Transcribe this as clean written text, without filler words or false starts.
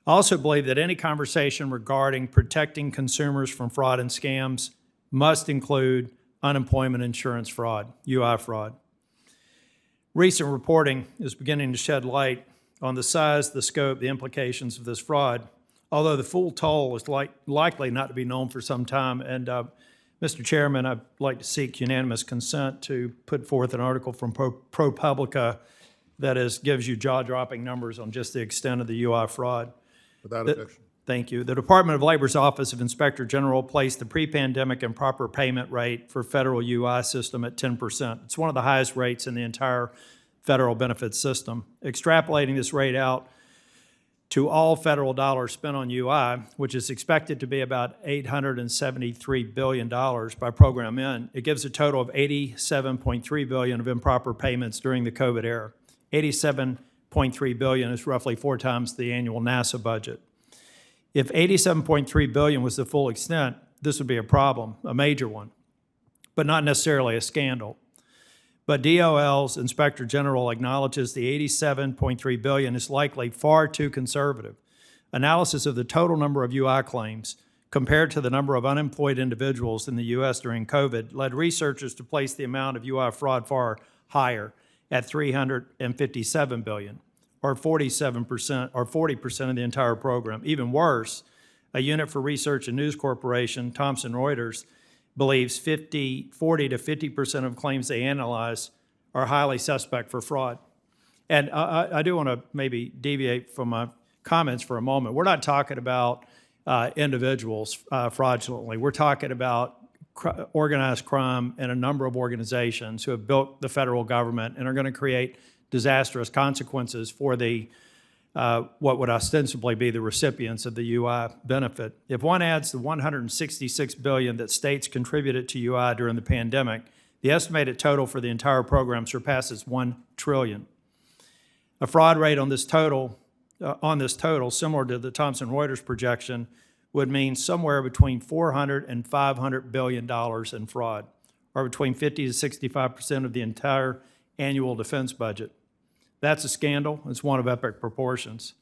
I also believe that any conversation regarding protecting consumers from fraud and scams must include unemployment insurance fraud, UI fraud. Recent reporting is beginning to shed light on the size, the scope, the implications of this fraud, although the full toll is likely not to be known for some time. And Mr. Chairman, I'd like to seek unanimous consent to put forth an article from ProPublica that gives you jaw-dropping numbers on just the extent of the UI fraud. Without objection. Thank you. The Department of Labor's Office of Inspector General placed the pre-pandemic improper payment rate for federal UI system at 10%. It's one of the highest rates in the entire federal benefits system. Extrapolating this rate out to all federal dollars spent on UI, which is expected to be about $873 billion by program end, it gives a total of $87.3 billion of improper payments during the COVID era. $87.3 billion is roughly 4 times the annual NASA budget. If $87.3 billion was the full extent, this would be a problem, a major one, but not necessarily a scandal. But DOL's Inspector General acknowledges the $87.3 billion is likely far too conservative. Analysis of the total number of UI claims compared to the number of unemployed individuals in the U.S. during COVID led researchers to place the amount of UI fraud far higher at $357 billion, or 47%, or 40% of the entire program. Even worse, a unit for research and news corporation, Thomson Reuters, believes 40 to 50% of claims they analyze are highly suspect for fraud. And I do want to maybe deviate from my comments for a moment. We're not talking about individuals fraudulently. We're talking about organized crime and a number of organizations who have built the federal government and are going to create disastrous consequences for the what would ostensibly be the recipients of the UI benefit. If one adds the $166 billion that states contributed to UI during the pandemic, the estimated total for the entire program surpasses $1 trillion. A fraud rate on this total, similar to the Thomson Reuters projection, would mean somewhere between $400 and $500 billion in fraud, or between 50 to 65% of the entire annual defense budget. That's a scandal. It's one of epic proportions.